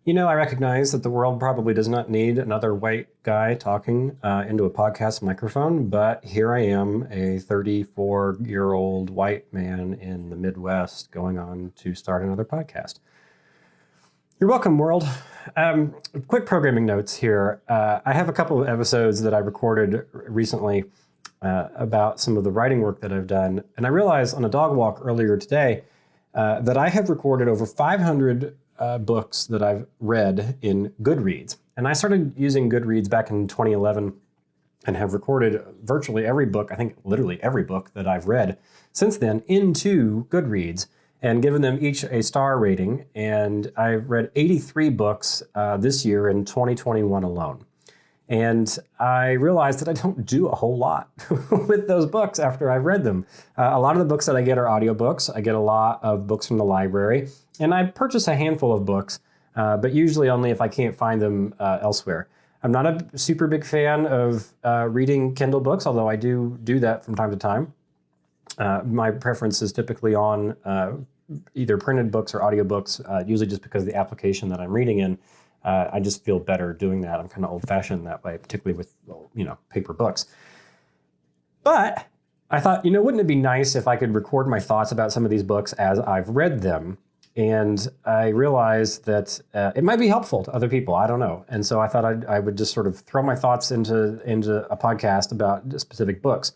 I recognize that the world probably does not need another white guy talking into a podcast microphone, but here I am, a 34-year-old white man in the Midwest going on to start another podcast. You're welcome, world. Quick programming notes here. I have a couple of episodes that I recorded recently about some of the writing work that I've done, and I realized on a dog walk earlier today that I have recorded over 500 books that I've read in Goodreads. And I started using Goodreads back in 2011 and have recorded virtually every book, I think literally every book that I've read since then into Goodreads and given them each a star rating. And I've read 83 books this year in 2021 alone. And I realized that I don't do a whole lot with those books after I've read them. A lot of the books that I get are audiobooks. I get a lot of books from the library. And I purchase a handful of books, but usually only if I can't find them elsewhere. I'm not a super big fan of reading Kindle books, although I do that from time to time. My preference is typically on either printed books or audiobooks, usually just because of the application that I'm reading in. I just feel better doing that. I'm kind of old-fashioned that way, particularly with, paper books. But I thought, wouldn't it be nice if I could record my thoughts about some of these books as I've read them? And I realized that it might be helpful to other people. I don't know. And so I thought I would just sort of throw my thoughts into a podcast about specific books.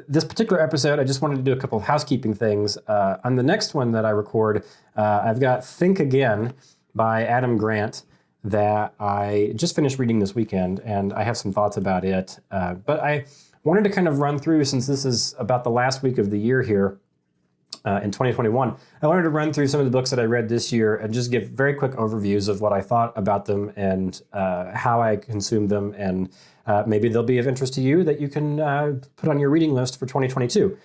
This particular episode, I just wanted to do a couple of housekeeping things. On the next one that I record, I've got Think Again by Adam Grant that I just finished reading this weekend, and I have some thoughts about it. But I wanted to kind of run through, since this is about the last week of the year here in 2021, I wanted to run through some of the books that I read this year and just give very quick overviews of what I thought about them and how I consumed them, and maybe they'll be of interest to you that you can put on your reading list for 2022.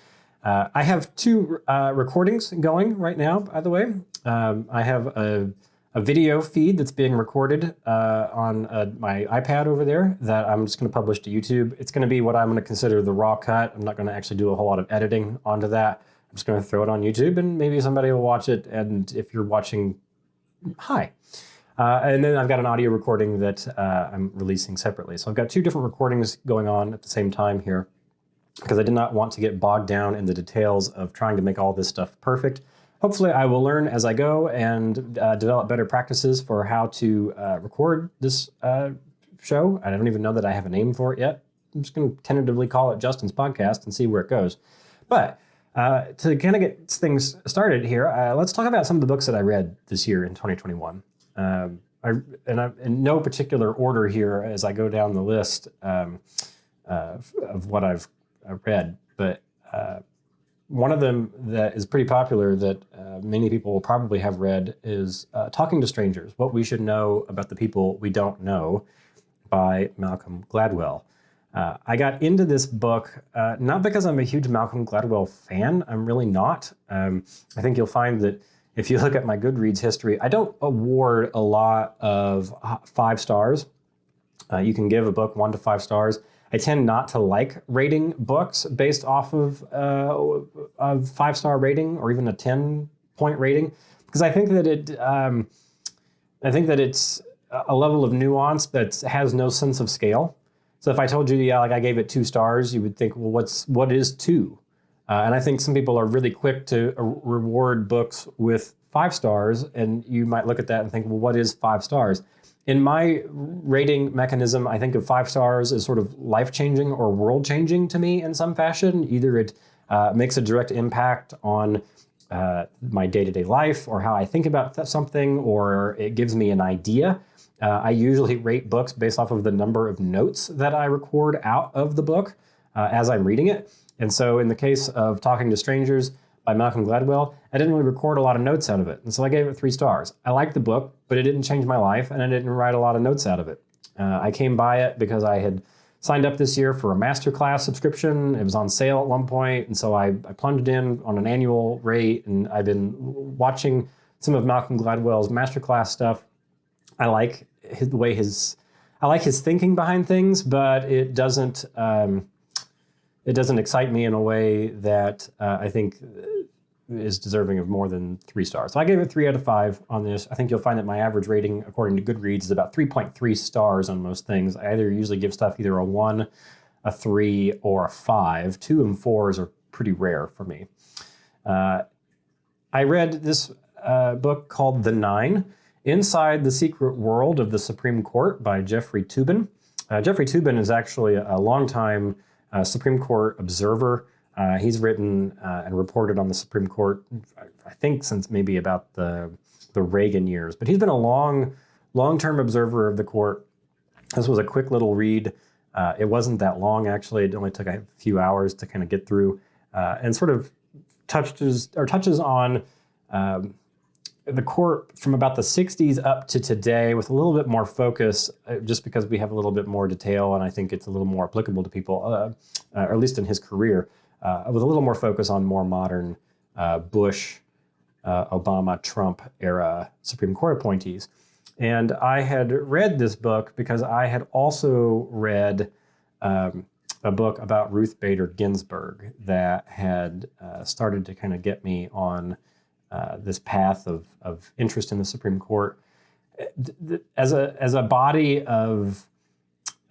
I have two recordings going right now, by the way. I have a video feed that's being recorded on my iPad over there that I'm just going to publish to YouTube. It's going to be what I'm going to consider the raw cut. I'm not going to actually do a whole lot of editing onto that. I'm just going to throw it on YouTube and maybe somebody will watch it. And if you're watching, hi. And then I've got an audio recording that I'm releasing separately. So I've got two different recordings going on at the same time here because I did not want to get bogged down in the details of trying to make all this stuff perfect. Hopefully I will learn as I go and develop better practices for how to record this show. I don't even know that I have a name for it yet. I'm just going to tentatively call it Justin's Podcast and see where it goes. But to kind of get things started here, let's talk about some of the books that I read this year in 2021. I'm in no particular order here as I go down the list of what I've read, but one of them that is pretty popular that many people will probably have read is Talking to Strangers, What We Should Know About the People We Don't Know by Malcolm Gladwell. I got into this book not because I'm a huge Malcolm Gladwell fan. I'm really not. I think you'll find that if you look at my Goodreads history, I don't award a lot of 5 stars. You can give a book 1 to 5 stars. I tend not to like rating books based off of a 5-star rating or even a 10-point rating because I think that it's a level of nuance that has no sense of scale. So if I told you, I gave it 2 stars, you would think, well, what is 2? And I think some people are really quick to reward books with 5 stars, and you might look at that and think, well, what is 5 stars? In my rating mechanism, I think of 5 stars as sort of life-changing or world-changing to me in some fashion. Either it makes a direct impact on my day-to-day life or how I think about something, or it gives me an idea. I usually rate books based off of the number of notes that I record out of the book as I'm reading it. And so in the case of Talking to Strangers by Malcolm Gladwell, I didn't really record a lot of notes out of it. And so I gave it 3 stars. I liked the book, but it didn't change my life, and I didn't write a lot of notes out of it. I came by it because I had signed up this year for a masterclass subscription. It was on sale at one point, and so I plunged in on an annual rate, and I've been watching some of Malcolm Gladwell's masterclass stuff. I like his thinking behind things, but it doesn't excite me in a way that I think is deserving of more than 3 stars. So I gave it 3 out of 5 on this. I think you'll find that my average rating, according to Goodreads, is about 3.3 stars on most things. I either usually give stuff either a 1, a 3, or a 5. 2 and 4s are pretty rare for me. I read this book called The Nine, Inside the Secret World of the Supreme Court by Jeffrey Toobin. Jeffrey Toobin is actually a longtime Supreme Court observer. He's written and reported on the Supreme Court, I think, since maybe about the Reagan years. But he's been a long-term observer of the court. This was a quick little read. It wasn't that long, actually. It only took a few hours to kind of get through, and sort of touches on the court from about the 60s up to today with a little bit more focus, just because we have a little bit more detail, and I think it's a little more applicable to people, or at least in his career, with a little more focus on more modern Bush, Obama, Trump era Supreme Court appointees. And I had read this book because I had also read a book about Ruth Bader Ginsburg that had started to kind of get me on this path of interest in the Supreme Court. As a body of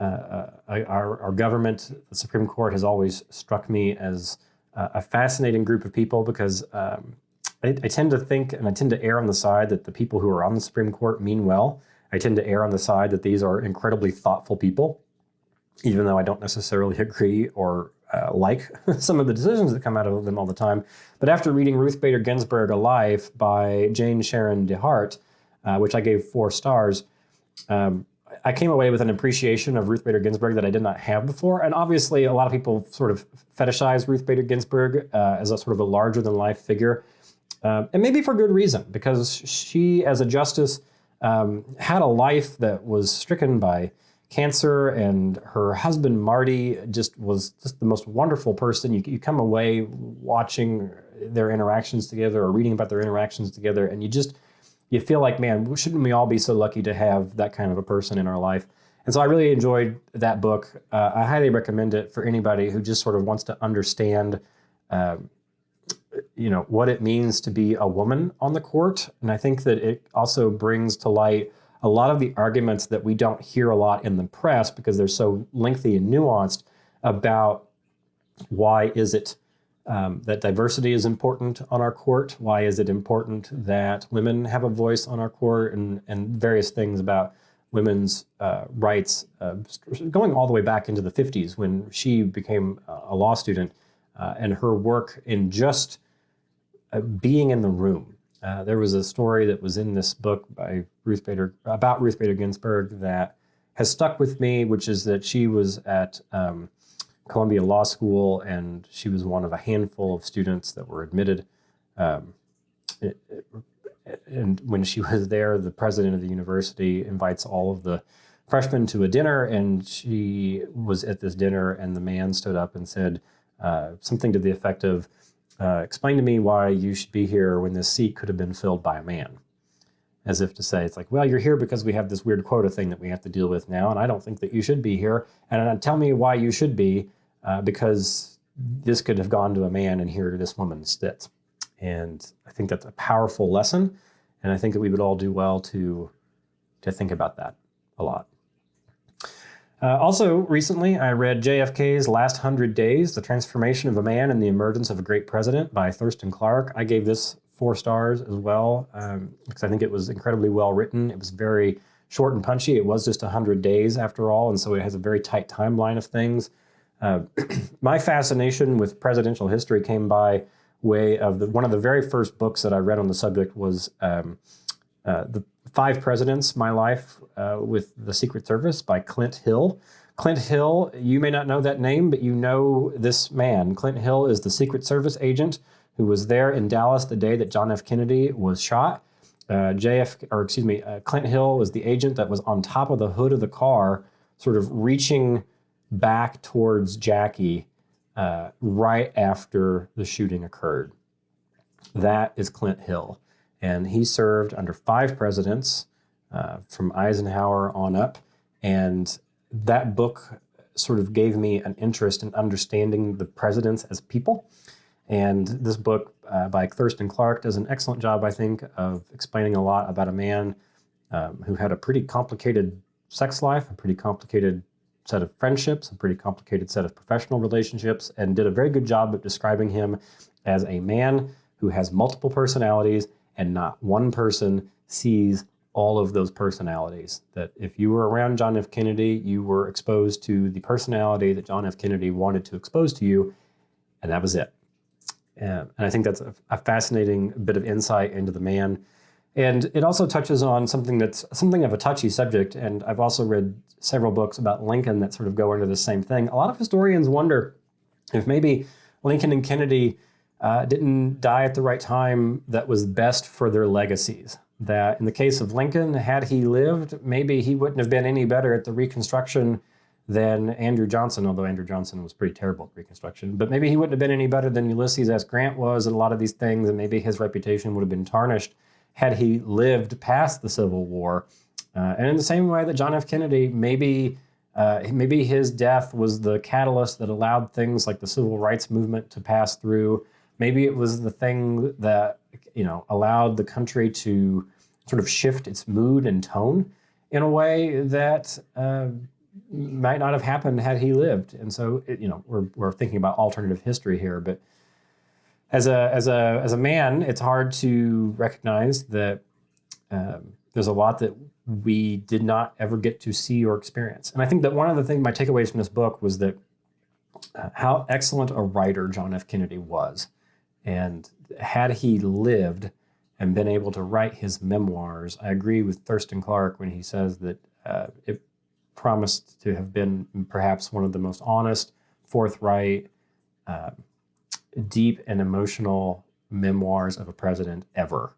our government, the Supreme Court has always struck me as a fascinating group of people, because I tend to think, and I tend to err on the side that the people who are on the Supreme Court mean well. I tend to err on the side that these are incredibly thoughtful people, even though I don't necessarily agree or like some of the decisions that come out of them all the time. But after reading Ruth Bader Ginsburg, A Life by Jane Sharon DeHart, which I gave 4 stars, I came away with an appreciation of Ruth Bader Ginsburg that I did not have before. And obviously, a lot of people sort of fetishize Ruth Bader Ginsburg as a sort of a larger-than-life figure. And maybe for good reason, because she, as a justice, had a life that was stricken by cancer, and her husband, Marty, was the most wonderful person. You come away watching their interactions together or reading about their interactions together, and you feel like, man, shouldn't we all be so lucky to have that kind of a person in our life? And so I really enjoyed that book. I highly recommend it for anybody who just sort of wants to understand what it means to be a woman on the court. And I think that it also brings to light a lot of the arguments that we don't hear a lot in the press, because they're so lengthy and nuanced, about why is it that diversity is important on our court? Why is it important that women have a voice on our court? And various things about women's rights, going all the way back into the 50s when she became a law student, and her work in just being in the room. There was a story that was in this book by about Ruth Bader Ginsburg that has stuck with me, which is that she was at Columbia Law School, and she was one of a handful of students that were admitted. And when she was there, the president of the university invites all of the freshmen to a dinner, and she was at this dinner, and the man stood up and said something to the effect of, explain to me why you should be here when this seat could have been filled by a man. As if to say, it's like, well, you're here because we have this weird quota thing that we have to deal with now, and I don't think that you should be here. And tell me why you should be, because this could have gone to a man, and here this woman sits. And I think that's a powerful lesson, and I think that we would all do well to think about that a lot. Also, recently, I read JFK's Last 100 Days, The Transformation of a Man and the Emergence of a Great President by Thurston Clarke. I gave this 4 stars as well, because I think it was incredibly well written. It was very short and punchy. It was just 100 days after all, and so it has a very tight timeline of things. My fascination with presidential history came by way of one of the very first books that I read on the subject was The 5 Presidents, My Life with the Secret Service by Clint Hill. Clint Hill, you may not know that name, but you know this man. Clint Hill is the Secret Service agent who was there in Dallas the day that John F. Kennedy was shot. Clint Hill was the agent that was on top of the hood of the car, sort of reaching back towards Jackie right after the shooting occurred. That is Clint Hill. And he served under 5 presidents from Eisenhower on up. And that book sort of gave me an interest in understanding the presidents as people. And this book by Thurston Clark does an excellent job, I think, of explaining a lot about a man who had a pretty complicated sex life, a pretty complicated set of friendships, a pretty complicated set of professional relationships, and did a very good job of describing him as a man who has multiple personalities, and not one person sees all of those personalities. That if you were around John F. Kennedy, you were exposed to the personality that John F. Kennedy wanted to expose to you, and that was it. And I think that's a fascinating bit of insight into the man. And it also touches on something that's something of a touchy subject. And I've also read several books about Lincoln that sort of go into the same thing. A lot of historians wonder if maybe Lincoln and Kennedy didn't die at the right time that was best for their legacies. That in the case of Lincoln, had he lived, maybe he wouldn't have been any better at the Reconstruction than Andrew Johnson, although Andrew Johnson was pretty terrible at Reconstruction. But maybe he wouldn't have been any better than Ulysses S. Grant was at a lot of these things, and maybe his reputation would have been tarnished had he lived past the Civil War. And in the same way that John F. Kennedy, maybe his death was the catalyst that allowed things like the Civil Rights Movement to pass through. Maybe it was the thing that, allowed the country to sort of shift its mood and tone in a way that might not have happened had he lived. And so, we're thinking about alternative history here, but as a man, it's hard to recognize that there's a lot that we did not ever get to see or experience. And I think that one of the things, my takeaways from this book was that how excellent a writer John F. Kennedy was. And had he lived and been able to write his memoirs, I agree with Thurston Clark when he says that it promised to have been perhaps one of the most honest, forthright, deep and emotional memoirs of a president ever.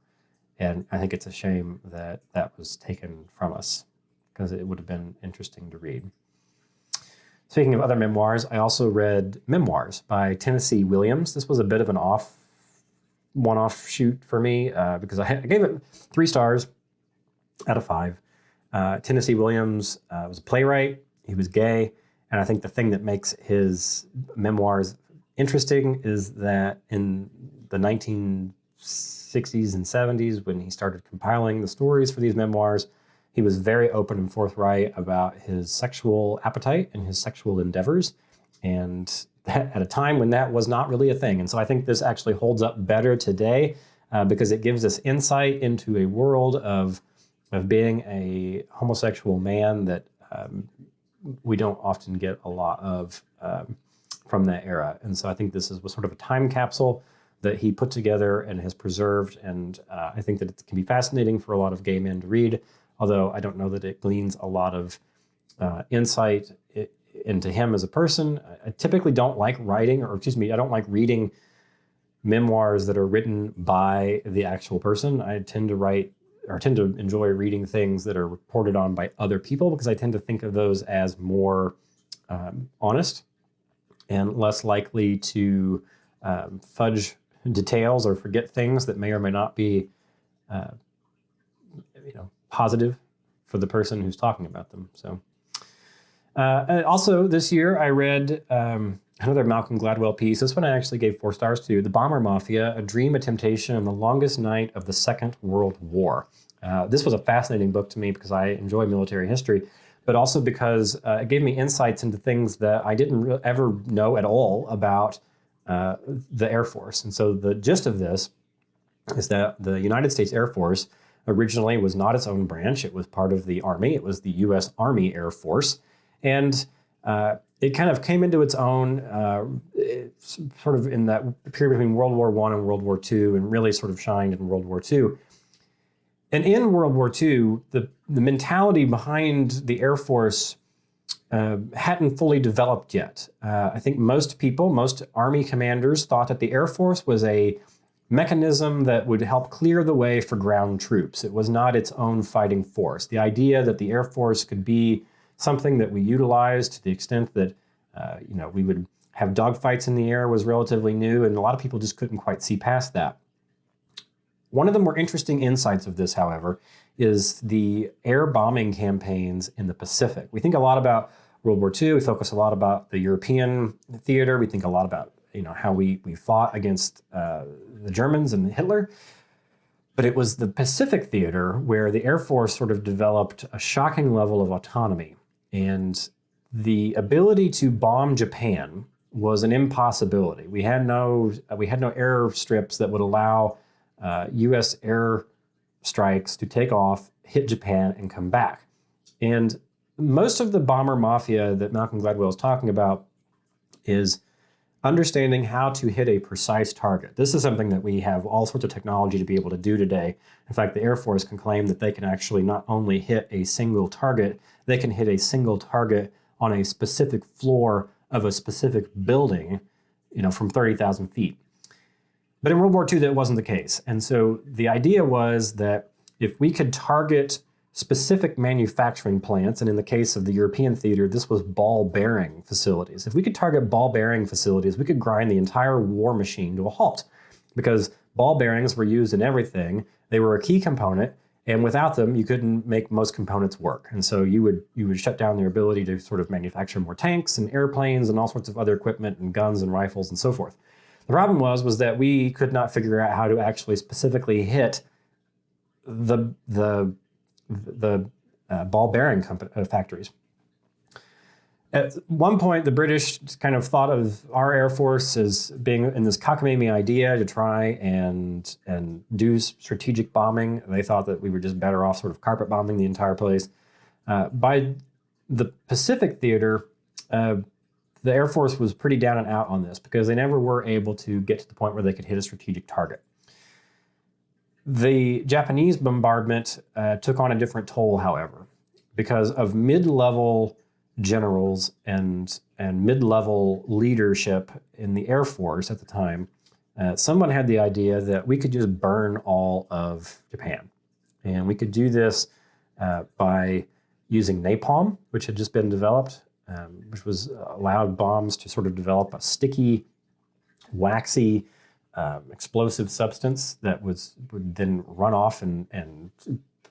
And I think it's a shame that that was taken from us, because it would have been interesting to read. Speaking of other memoirs, I also read Memoirs by Tennessee Williams. This was a bit of one-off shoot for me because I gave it 3 stars out of 5. Tennessee Williams was a playwright. He was gay. And I think the thing that makes his memoirs interesting is that in the 1960s and 70s, when he started compiling the stories for these memoirs, he was very open and forthright about his sexual appetite and his sexual endeavors, and that at a time when that was not really a thing. And so I think this actually holds up better today because it gives us insight into a world of being a homosexual man that we don't often get a lot of from that era. And so I think this was sort of a time capsule that he put together and has preserved. And I think that it can be fascinating for a lot of gay men to read, although I don't know that it gleans a lot of insight into him as a person. I typically don't like I don't like reading memoirs that are written by the actual person. I tend to enjoy reading things that are reported on by other people, because I tend to think of those as more honest and less likely to fudge details or forget things that may or may not be positive for the person who's talking about them. So also this year I read another Malcolm Gladwell piece. This one I actually gave 4 stars to: The Bomber Mafia, A Dream, a Temptation, and the Longest Night of the Second World War. This was a fascinating book to me because I enjoy military history, but also because it gave me insights into things that I didn't ever know at all about the Air Force. And so the gist of this is that the United States Air Force originally was not its own branch. It was part of the Army. It was the U.S. Army Air Force. And it kind of came into its own sort of in that period between World War I and World War II, and really sort of shined in World War II. And in World War II, the mentality behind the Air Force hadn't fully developed yet. I think most Army commanders thought that the Air Force was a mechanism that would help clear the way for ground troops. It was not its own fighting force. The idea that the Air Force could be something that we utilized to the extent that we would have dogfights in the air was relatively new, and a lot of people just couldn't quite see past that. One of the more interesting insights of this, however, is the air bombing campaigns in the Pacific. We think a lot about World War II. We focus a lot about the European theater. We think a lot about how we fought against the Germans and Hitler. But it was the Pacific theater where the Air Force sort of developed a shocking level of autonomy. And the ability to bomb Japan was an impossibility. We had no airstrips that would allow U.S. air strikes to take off, hit Japan, and come back. And most of the bomber mafia that Malcolm Gladwell is talking about is understanding how to hit a precise target. This is something that we have all sorts of technology to be able to do today. In fact, the Air Force can claim that they can actually not only hit a single target, they can hit a single target on a specific floor of a specific building, from 30,000 feet. But in World War II, that wasn't the case. And so the idea was that if we could target specific manufacturing plants, and in the case of the European theater, this was ball bearing facilities. If we could target ball bearing facilities, we could grind the entire war machine to a halt, because ball bearings were used in everything. They were a key component, and without them, you couldn't make most components work. And so you would shut down their ability to sort of manufacture more tanks and airplanes and all sorts of other equipment and guns and rifles and so forth. The problem was that we could not figure out how to actually specifically hit the ball bearing factories. At one point, the British kind of thought of our Air Force as being in this cockamamie idea to try and do strategic bombing. They thought that we were just better off sort of carpet bombing the entire place. By the Pacific theater, the Air Force was pretty down and out on this because they never were able to get to the point where they could hit a strategic target. The Japanese bombardment took on a different toll, however, because of mid-level generals and mid-level leadership in the Air Force at the time. Someone had the idea that we could just burn all of Japan. And we could do this by using napalm, which had just been developed, which was allowed bombs to sort of develop a sticky, waxy, explosive substance that would then run off and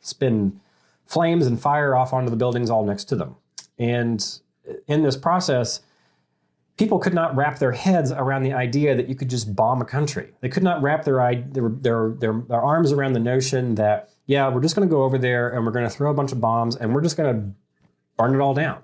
spin flames and fire off onto the buildings all next to them. And in this process, people could not wrap their heads around the idea that you could just bomb a country. They could not wrap their arms around the notion that, we're just going to go over there and we're going to throw a bunch of bombs and we're just going to burn it all down.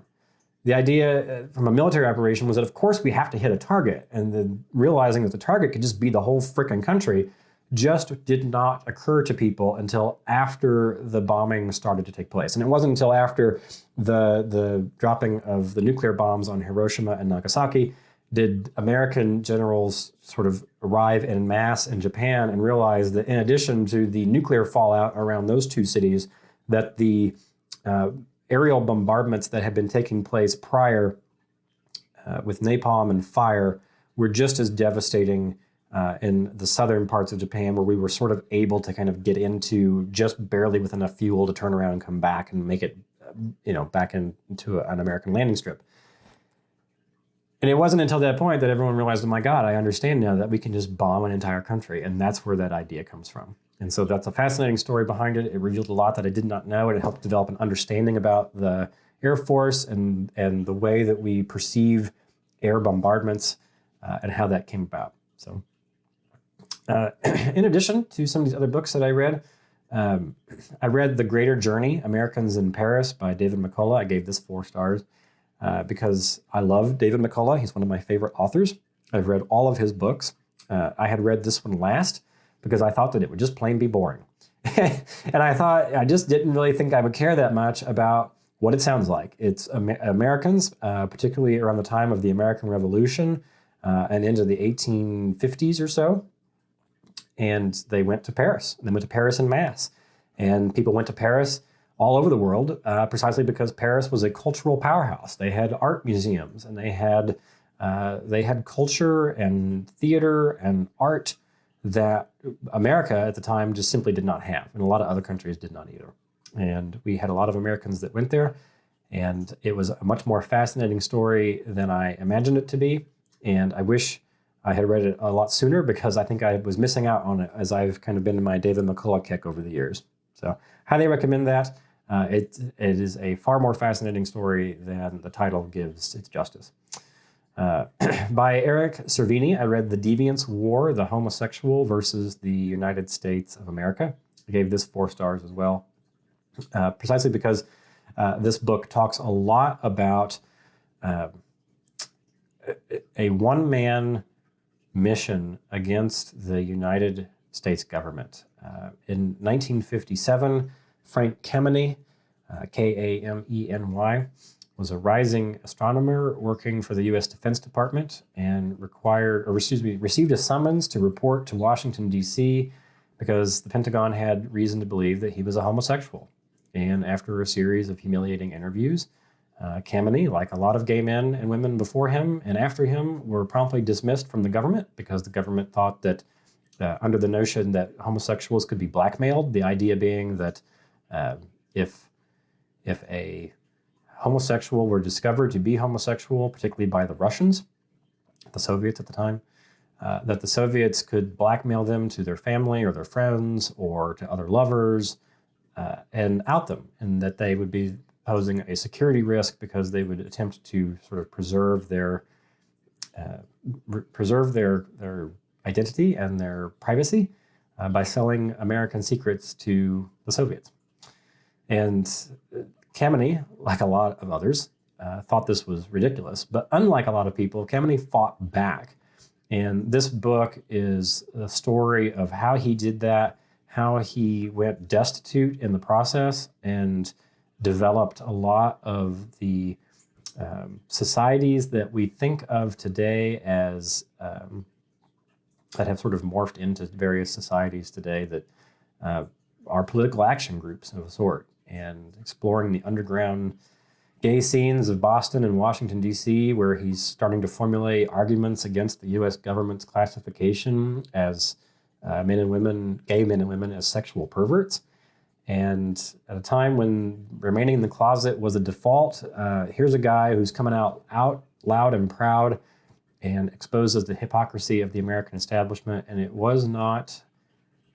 The idea from a military operation was that, of course, we have to hit a target. And then realizing that the target could just be the whole frickin' country just did not occur to people until after the bombing started to take place. And it wasn't until after the dropping of the nuclear bombs on Hiroshima and Nagasaki did American generals sort of arrive en masse in Japan and realize that in addition to the nuclear fallout around those two cities, that the aerial bombardments that had been taking place prior with napalm and fire were just as devastating in the southern parts of Japan, where we were sort of able to kind of get into just barely with enough fuel to turn around and come back and make it, back into an American landing strip. And it wasn't until that point that everyone realized, oh my God, I understand now that we can just bomb an entire country. And that's where that idea comes from. And so that's a fascinating story behind it. It revealed a lot that I did not know, and it helped develop an understanding about the Air Force and the way that we perceive air bombardments and how that came about. So in addition to some of these other books that I read The Greater Journey, Americans in Paris by David McCullough. I gave this 4 stars because I love David McCullough. He's one of my favorite authors. I've read all of his books. I had read this one last because I thought that it would just plain be boring. And I just didn't really think I would care that much about what it sounds like. It's Americans, particularly around the time of the American Revolution and into the 1850s or so. And they went to Paris. They went to Paris en masse. And people went to Paris all over the world precisely because Paris was a cultural powerhouse. They had art museums, and they had culture and theater and art that America at the time just simply did not have, and a lot of other countries did not either. And we had a lot of Americans that went there, and it was a much more fascinating story than I imagined it to be. And I wish I had read it a lot sooner because I think I was missing out on it as I've kind of been in my David McCullough kick over the years. So highly recommend that. It is a far more fascinating story than the title gives its justice. By Eric Cervini, I read The Deviant's War, the Homosexual versus the United States of America. I gave this 4 stars as well, precisely because this book talks a lot about a one-man mission against the United States government. In 1957, Frank Kameny, Kameny, was a rising astronomer working for the U.S. Defense Department and received a summons to report to Washington, D.C. because the Pentagon had reason to believe that he was a homosexual. And after a series of humiliating interviews, Kameny, like a lot of gay men and women before him and after him, were promptly dismissed from the government because the government thought that under the notion that homosexuals could be blackmailed, the idea being that if a homosexual were discovered to be homosexual, particularly by the Russians, the Soviets at the time, that the Soviets could blackmail them to their family or their friends or to other lovers and out them, and that they would be posing a security risk because they would attempt to sort of preserve their identity and their privacy by selling American secrets to the Soviets. And Kameny, like a lot of others, thought this was ridiculous. But unlike a lot of people, Kameny fought back. And this book is a story of how he did that, how he went destitute in the process and developed a lot of the societies that we think of today as that have sort of morphed into various societies today that are political action groups of a sort, and exploring the underground gay scenes of Boston and Washington, D.C., where he's starting to formulate arguments against the U.S. government's classification as gay men and women as sexual perverts. And at a time when remaining in the closet was a default, here's a guy who's coming out loud and proud and exposes the hypocrisy of the American establishment. And it was not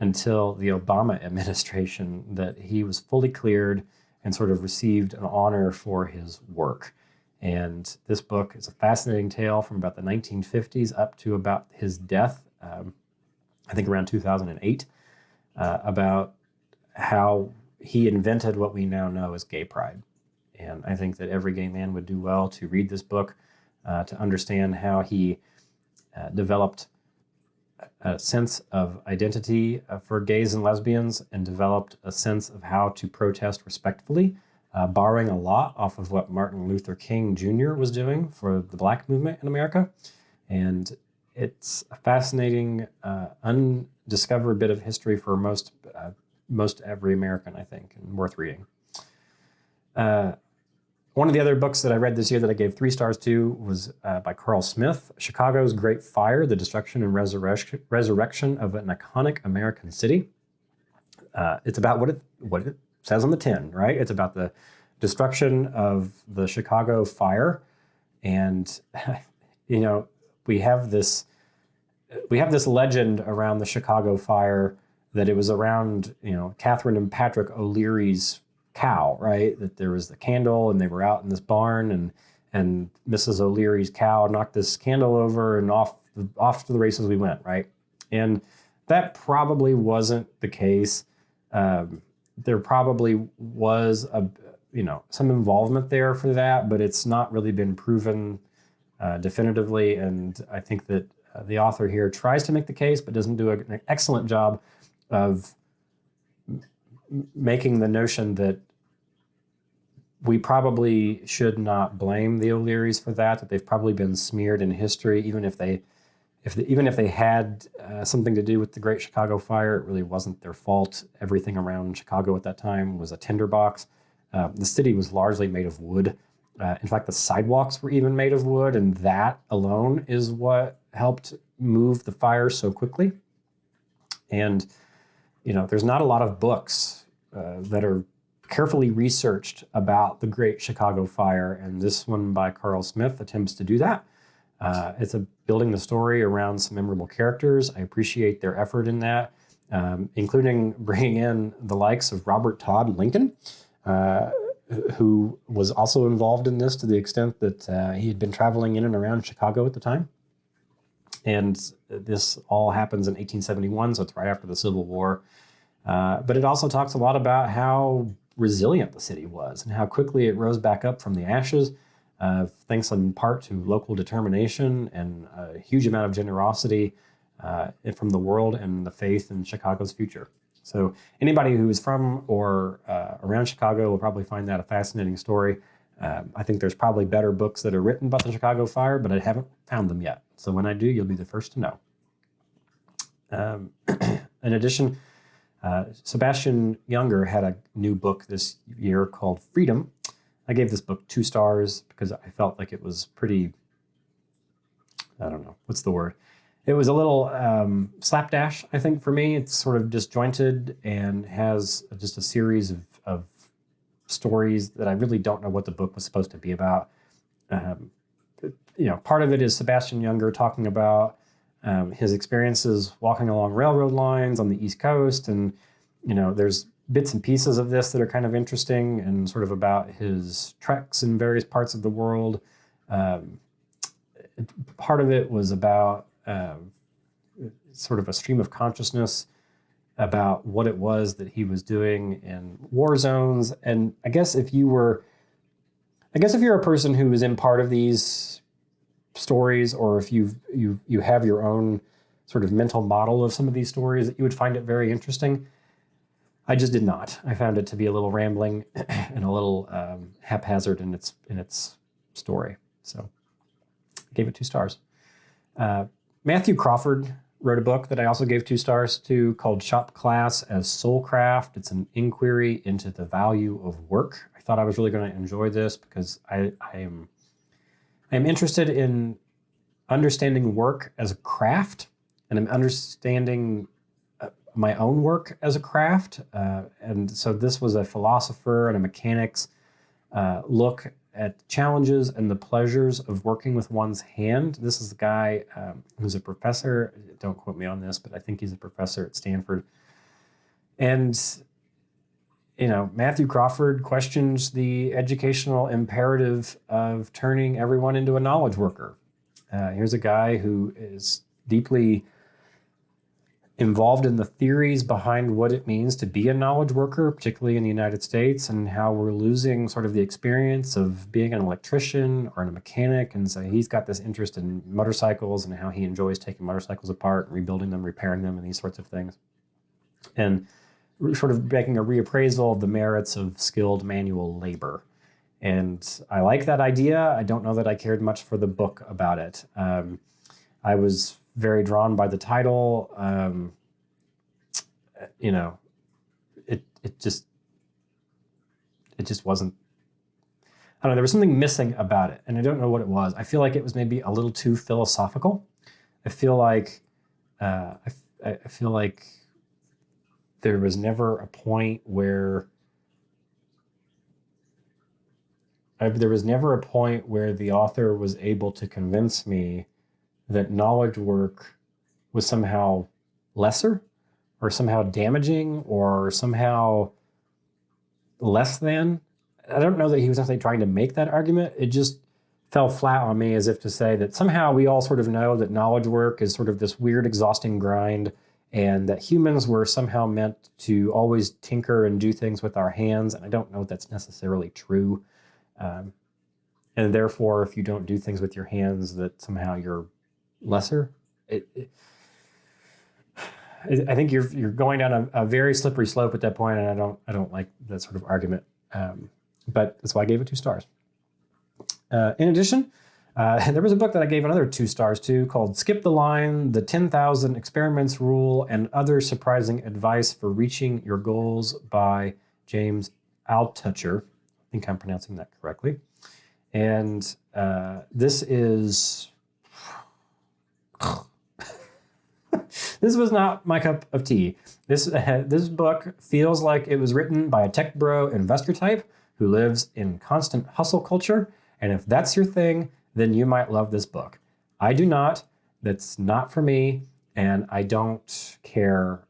until the Obama administration that he was fully cleared and sort of received an honor for his work. And this book is a fascinating tale from about the 1950s up to about his death, I think around 2008, about how he invented what we now know as gay pride. And I think that every gay man would do well to read this book to understand how he developed a sense of identity for gays and lesbians and developed a sense of how to protest respectfully, borrowing a lot off of what Martin Luther King Jr. was doing for the Black movement in America. And it's a fascinating, undiscovered bit of history for most every American, I think, and worth reading. One of the other books that I read this year that I gave 3 stars to was by Carl Smith, Chicago's Great Fire, The Destruction and Resurrection of an Iconic American City. It's about what it says on the tin, right? It's about the destruction of the Chicago fire. And, we have this legend around the Chicago fire that it was around, Catherine and Patrick O'Leary's cow, right? That there was the candle and they were out in this barn and Mrs. O'Leary's cow knocked this candle over and off to the races we went, right? And that probably wasn't the case. There probably was some involvement there for that, but it's not really been proven definitively. And I think that the author here tries to make the case, but doesn't do an excellent job of making the notion that we probably should not blame the O'Learys for that they've probably been smeared in history, even if they had something to do with the Great Chicago Fire. It really wasn't their fault. Everything around Chicago at that time was a tinderbox. The city was largely made of wood. In fact, the sidewalks were even made of wood, and that alone is what helped move the fire so quickly. And there's not a lot of books that are carefully researched about the Great Chicago Fire, and this one by Carl Smith attempts to do that. It's building the story around some memorable characters. I appreciate their effort in that, including bringing in the likes of Robert Todd Lincoln, who was also involved in this to the extent that he had been traveling in and around Chicago at the time. And this all happens in 1871, so it's right after the Civil War. But it also talks a lot about how resilient the city was and how quickly it rose back up from the ashes, thanks in part to local determination and a huge amount of generosity from the world and the faith in Chicago's future. So anybody who is from or around Chicago will probably find that a fascinating story. I think there's probably better books that are written about the Chicago fire, but I haven't found them yet. So when I do, you'll be the first to know. In addition, Sebastian Junger had a new book this year called Freedom. I gave this book 2 stars because I felt like it was pretty, I don't know, what's the word? It was a little slapdash, I think, for me. It's sort of disjointed and has just a series of stories that I really don't know what the book was supposed to be about. Part of it is Sebastian Junger talking about his experiences walking along railroad lines on the East Coast. And, there's bits and pieces of this that are kind of interesting and sort of about his treks in various parts of the world. Part of it was about sort of a stream of consciousness about what it was that he was doing in war zones. And I guess if you're a person who is in part of these stories, or if you have your own sort of mental model of some of these stories, that you would find it very interesting. I just did not. I found it to be a little rambling and a little haphazard in its story. So I gave it 2 stars. Matthew Crawford wrote a book that I also gave 2 stars to called Shop Class as Soulcraft. It's an inquiry into the value of work. I thought I was really going to enjoy this because I am interested in understanding work as a craft, and I'm understanding my own work as a craft. And so this was a philosopher and a mechanics look at challenges and the pleasures of working with one's hand. This is the guy who's a professor. Don't quote me on this, but I think he's a professor at Stanford. And, Matthew Crawford questions the educational imperative of turning everyone into a knowledge worker. Here's a guy who is deeply involved in the theories behind what it means to be a knowledge worker, particularly in the United States, and how we're losing sort of the experience of being an electrician or a mechanic. And so he's got this interest in motorcycles and how he enjoys taking motorcycles apart and rebuilding them, repairing them, and these sorts of things. And sort of making a reappraisal of the merits of skilled manual labor. And I like that idea. I don't know that I cared much for the book about it. I was very drawn by the title. It just wasn't, I don't know, there was something missing about it, and I don't know what it was. I feel like it was maybe a little too philosophical. I feel like there was never a point where the author was able to convince me that knowledge work was somehow lesser or somehow damaging or somehow less than. I don't know that he was necessarily trying to make that argument. It just fell flat on me, as if to say that somehow we all sort of know that knowledge work is sort of this weird, exhausting grind, and that humans were somehow meant to always tinker and do things with our hands. And I don't know if that's necessarily true. And therefore, if you don't do things with your hands, that somehow you're lesser. I think you're going down a very slippery slope at that point, and I don't like that sort of argument. But that's why I gave it 2 stars. In addition, there was a book that I gave another 2 stars to called Skip the Line, The 10,000 Experiments Rule and Other Surprising Advice for Reaching Your Goals by James Altucher. I think I'm pronouncing that correctly. And this was not my cup of tea. This book feels like it was written by a tech bro investor type who lives in constant hustle culture. And if that's your thing, then you might love this book. I do not. That's not for me. And I don't care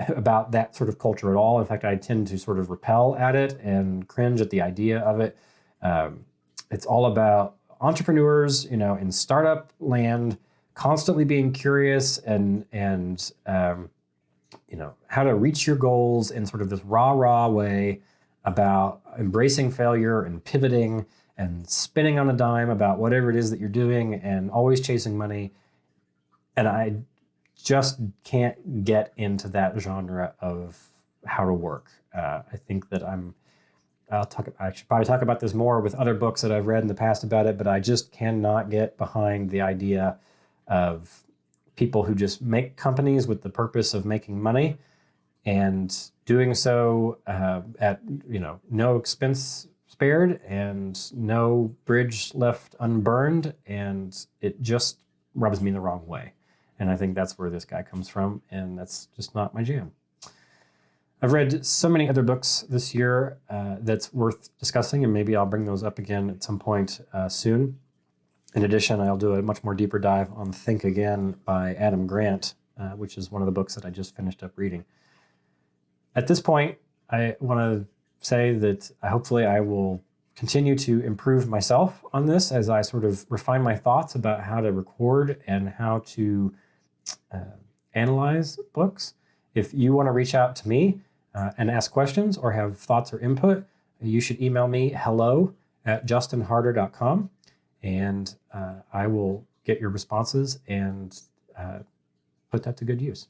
about that sort of culture at all. In fact, I tend to sort of repel at it and cringe at the idea of it. It's all about entrepreneurs, in startup land, constantly being curious and how to reach your goals in sort of this raw way, about embracing failure and pivoting and spinning on a dime about whatever it is that you're doing and always chasing money. And I just can't get into that genre of how to work. I think that I should probably talk about this more with other books that I've read in the past about it, but I just cannot get behind the idea of people who just make companies with the purpose of making money and doing so at no expense spared and no bridge left unburned, and it just rubs me the wrong way. And I think that's where this guy comes from, and that's just not my jam. I've read so many other books this year that's worth discussing, and maybe I'll bring those up again at some point soon. In addition, I'll do a much more deeper dive on Think Again by Adam Grant, which is one of the books that I just finished up reading. At this point, I want to say that hopefully I will continue to improve myself on this as I sort of refine my thoughts about how to record and how to analyze books. If you want to reach out to me and ask questions or have thoughts or input, you should email me hello@justinharder.com, and I will get your responses and put that to good use.